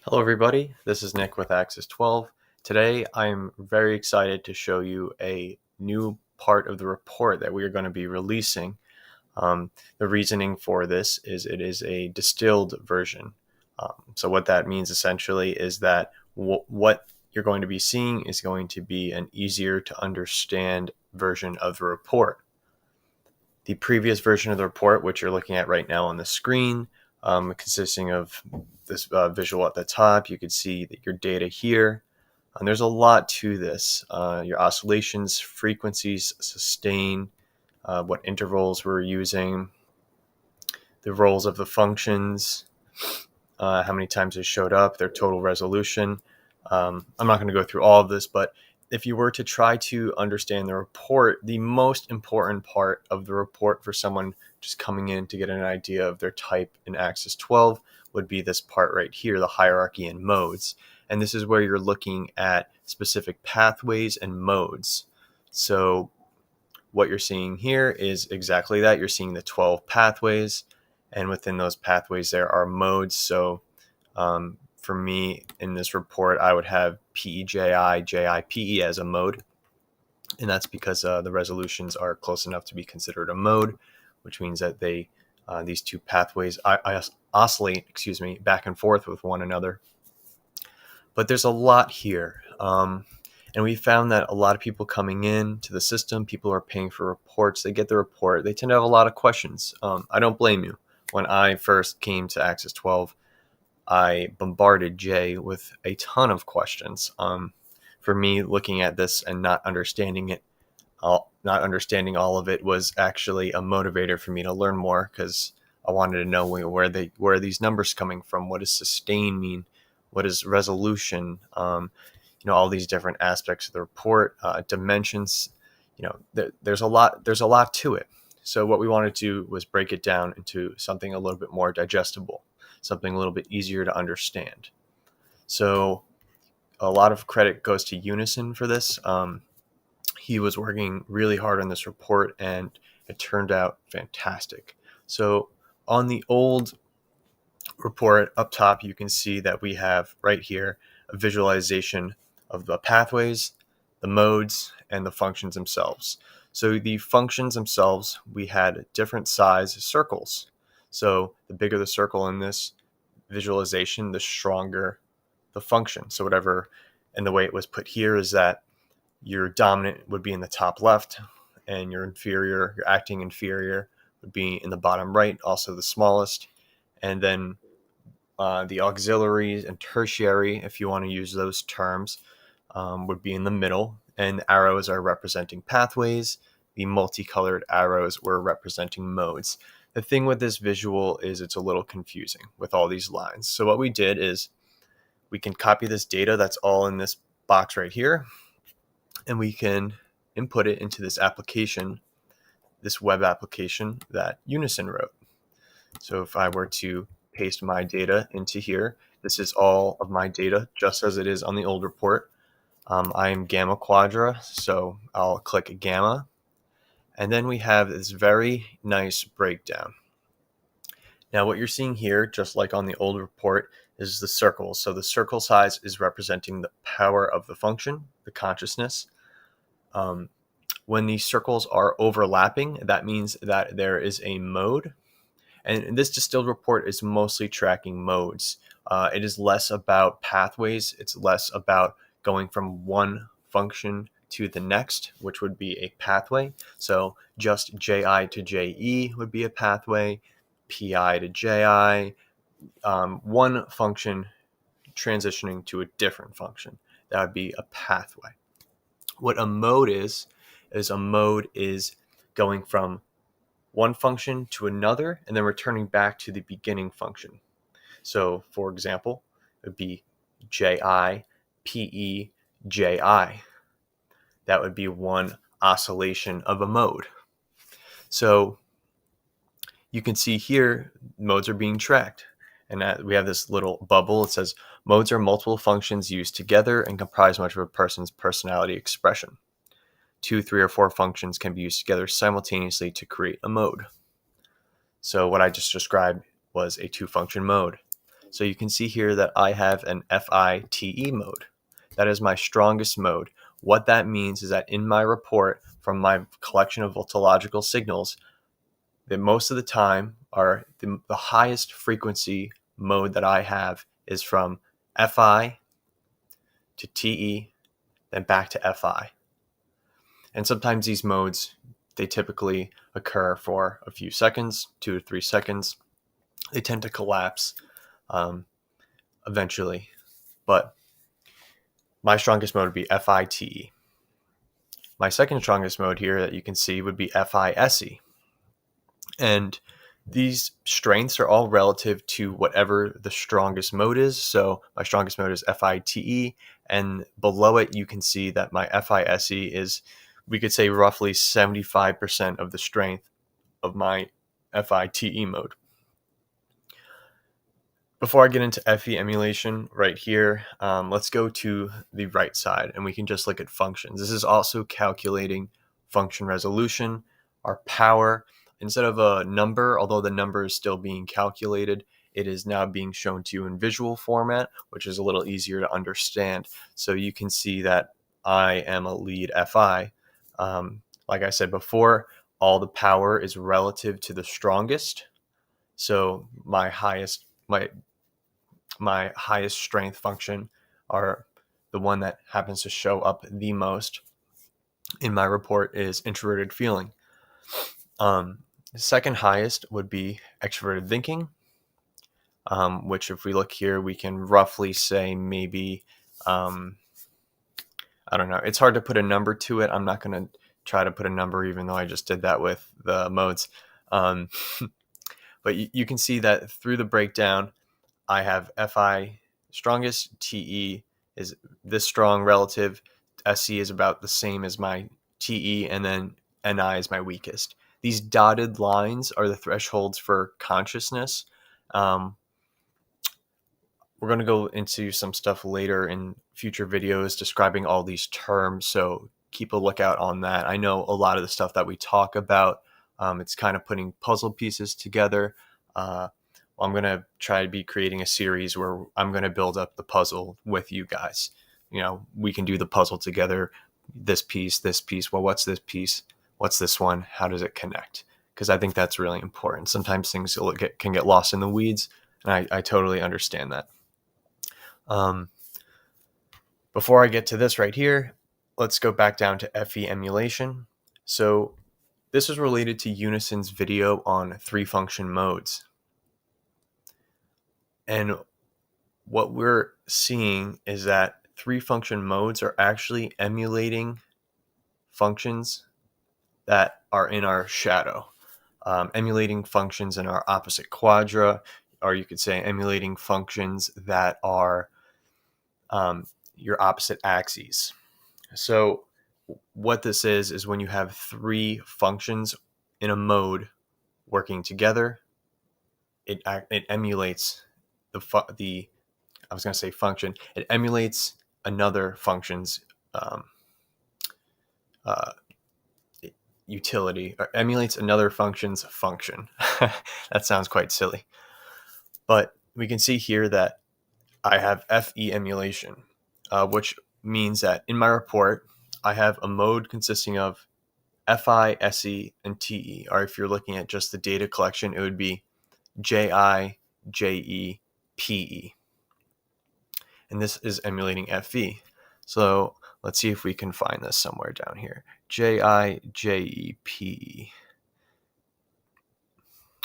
Hello everybody, this is Nick with Axis 12. Today I'm very excited to show you a new part of the report that we are going to be releasing. The reasoning for this is it is a distilled version. So what that means essentially is that what you're going to be seeing is going to be an easier to understand version of the report. The previous version of the report, which you're looking at right now on the screen, consisting of this visual at the top. You can see that your data here. And there's a lot to this. Your oscillations, frequencies, sustain, what intervals we're using, the roles of the functions, how many times they showed up, their total resolution. I'm not going to go through all of this, but if you were to try to understand the report, the most important part of the report for someone just coming in to get an idea of their type in Axis 12 would be this part right here, the hierarchy and modes. And this is where you're looking at specific pathways and modes. So what you're seeing here is exactly that. You're seeing the 12 pathways, and within those pathways there are modes. So for me in this report, I would have PEJI, JIPE as a mode, and that's because the resolutions are close enough to be considered a mode, which means that these two pathways oscillate, back and forth with one another. But there's a lot here. And we found that a lot of people coming in to the system, people are paying for reports. They get the report. They tend to have a lot of questions. I don't blame you. When I first came to Axis 12, I bombarded Jay with a ton of questions. For me, looking at this and not understanding all of it was actually a motivator for me to learn more, because I wanted to know where are these numbers coming from? What does sustain mean? What is resolution? All these different aspects of the report, dimensions. There's a lot. There's a lot to it. So what we wanted to do was break it down into something a little bit more digestible, something a little bit easier to understand. So a lot of credit goes to Unison for this. He was working really hard on this report, and it turned out fantastic. So on the old report up top, you can see that we have right here a visualization of the pathways, the modes, and the functions themselves. So the functions themselves, we had different size circles. So the bigger the circle in this visualization, the stronger the function. So whatever, and the way it was put here is that your dominant would be in the top left, and your acting inferior would be in the bottom right, also the smallest. And then the auxiliaries and tertiary, if you want to use those terms, would be in the middle, and the arrows are representing pathways. The multicolored arrows were representing modes. The thing with this visual is it's a little confusing with all these lines. So what we did is we can copy this data that's all in this box right here, and we can input it into this application, this web application that Unison wrote. So if I were to paste my data into here, this is all of my data, just as it is on the old report. I am Gamma Quadra, so I'll click Gamma. And then we have this very nice breakdown. Now what you're seeing here, just like on the old report, is the circles. So the circle size is representing the power of the function, the consciousness. When these circles are overlapping, that means that there is a mode. And this distilled report is mostly tracking modes. It is less about pathways. It's less about going from one function to the next, which would be a pathway. So just JI to JE would be a pathway, PI to JI, one function transitioning to a different function. That would be a pathway. What a mode is a mode is going from one function to another and then returning back to the beginning function. So, for example, it would be JI, PE, JI. That would be one oscillation of a mode. So you can see here modes are being tracked. And we have this little bubble. It says modes are multiple functions used together and comprise much of a person's personality expression. 2, 3, or 4 functions can be used together simultaneously to create a mode. So what I just described was a 2-function mode. So you can see here that I have an FITE mode. That is my strongest mode. What that means is that in my report from my collection of voltological signals, that most of the time are the highest frequency mode that I have is from FI to TE, then back to FI. And sometimes these modes, they typically occur for a few seconds, 2 to 3 seconds. They tend to collapse eventually, but my strongest mode would be FITE. My second strongest mode here that you can see would be FISE. And these strengths are all relative to whatever the strongest mode is. So my strongest mode is FITE, and below it you can see that my FISE is, we could say, roughly 75% of the strength of my FITE mode. Before I get into FE emulation right here, let's go to the right side and we can just look at functions. This is also calculating function resolution, our power. Instead of a number, although the number is still being calculated, it is now being shown to you in visual format, which is a little easier to understand. So you can see that I am a lead FI. Like I said before, all the power is relative to the strongest. So my highest strength function are the one that happens to show up the most in my report is introverted feeling. The second highest would be extroverted thinking, which if we look here, we can roughly say maybe, I don't know. It's hard to put a number to it. I'm not going to try to put a number, even though I just did that with the modes. But you can see that through the breakdown, I have FI strongest, TE is this strong relative, SC is about the same as my TE, and then NI is my weakest. These dotted lines are the thresholds for consciousness. We're going to go into some stuff later in future videos describing all these terms, so keep a lookout on that. I know a lot of the stuff that we talk about, it's kind of putting puzzle pieces together. I'm going to try to be creating a series where I'm going to build up the puzzle with you guys. You know, we can do the puzzle together. This piece. Well, what's this piece? What's this one? How does it connect? Because I think that's really important. Sometimes things can get lost in the weeds, and I totally understand that. Before I get to this right here, let's go back down to FE emulation. So this is related to Unison's video on 3-function modes. And what we're seeing is that 3-function modes are actually emulating functions that are in our shadow, emulating functions in our opposite quadra, or you could say emulating functions that are your opposite axes. So what this is when you have 3 functions in a mode working together, it emulates I was going to say function. It emulates another function's utility, or emulates another function's function. That sounds quite silly. But we can see here that I have FE emulation, which means that in my report, I have a mode consisting of FI, SE, and TE. Or if you're looking at just the data collection, it would be JI, JE, PE. And this is emulating FE. So let's see if we can find this somewhere down here. JI, JE, PE.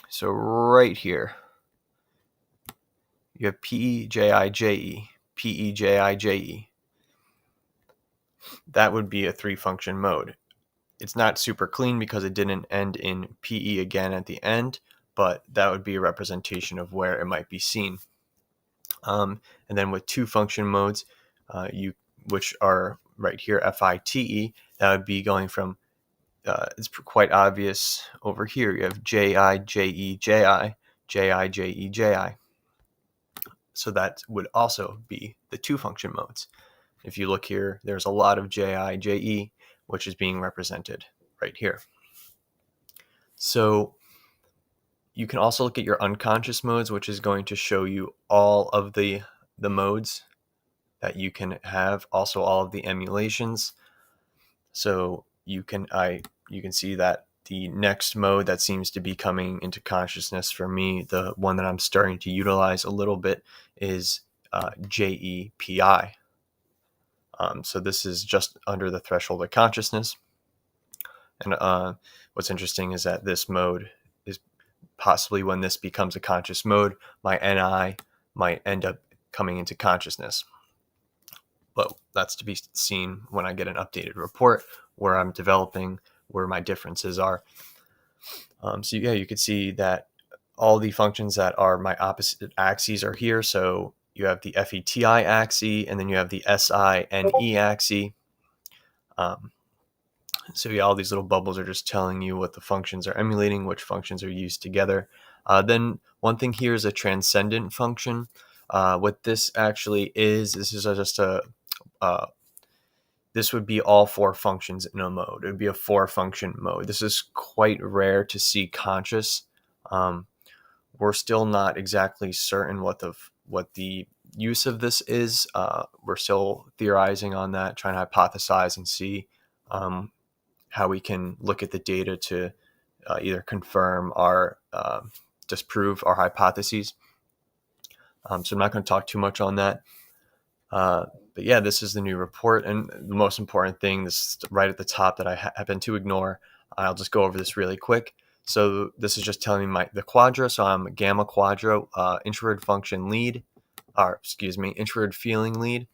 So right here, you have PE, JI, JE, PE, JI, JE. That would be a 3-function mode. It's not super clean because it didn't end in PE again at the end, but that would be a representation of where it might be seen. And then with 2-function modes, which are right here, FITE, that would be going from, it's quite obvious over here. You have JI, JE, JI, JI, JE, JI. So that would also be the 2-function modes. If you look here, there's a lot of JI, JE, which is being represented right here. So you can also look at your unconscious modes, which is going to show you all of the modes that you can have, also all of the emulations. So you can see that the next mode that seems to be coming into consciousness for me, the one that I'm starting to utilize a little bit, is JEPI. So this is just under the threshold of consciousness. And what's interesting is that this mode is possibly, when this becomes a conscious mode, my NI might end up coming into consciousness. But that's to be seen when I get an updated report where I'm developing where my differences are. So yeah, you can see that all the functions that are my opposite axes are here. So you have the FETI axis, and then you have the SINE axis. So yeah, all these little bubbles are just telling you what the functions are emulating, which functions are used together. Then one thing here is a transcendent function. What this actually is, this is just a this would be all 4 functions in a mode. It would be a 4-function mode. This is quite rare to see conscious. We're still not exactly certain what the use of this is. We're still theorizing on that, trying to hypothesize and see how we can look at the data to either confirm or disprove our hypotheses. So I'm not going to talk too much on that. But yeah, this is the new report, and the most important thing, this is right at the top that I happen to ignore. I'll just go over this really quick. So this is just telling me the quadra. So I'm gamma quadra, introverted function lead, introverted feeling lead.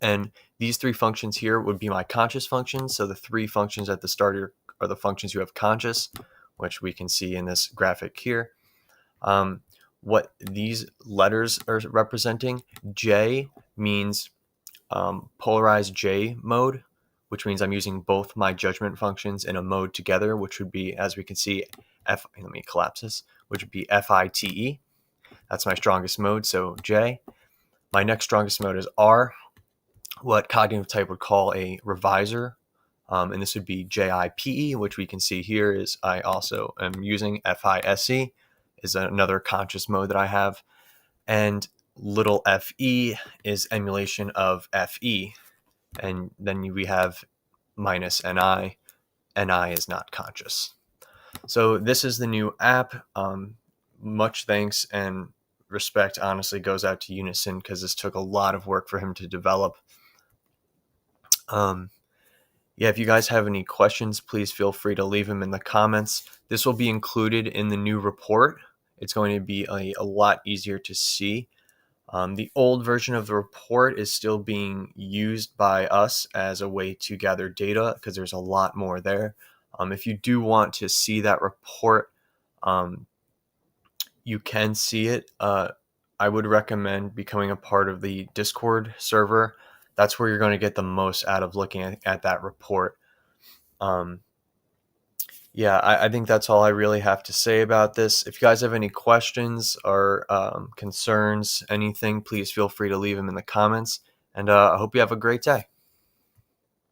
And these 3 functions here would be my conscious functions. So the 3 functions at the start are the functions you have conscious, which we can see in this graphic here. What these letters are representing, J means polarized J mode, which means I'm using both my judgment functions in a mode together, which would be, as we can see, let me collapse this, which would be FITE. That's my strongest mode, so J. My next strongest mode is R, what cognitive type would call a revisor. And this would be JIPE, which we can see here is I also am using FISE, is another conscious mode that I have. And little fe is emulation of fe. And then we have minus ni. Ni is not conscious. So this is the new app. Much thanks and respect, honestly, goes out to Unison, because this took a lot of work for him to develop. Yeah, if you guys have any questions, please feel free to leave them in the comments. This will be included in the new report. It's going to be a lot easier to see. The old version of the report is still being used by us as a way to gather data, because there's a lot more there. If you do want to see that report, you can see it. I would recommend becoming a part of the Discord server. That's where you're going to get the most out of looking at that report. Yeah, I think that's all I really have to say about this. If you guys have any questions or concerns, anything, please feel free to leave them in the comments. And I hope you have a great day.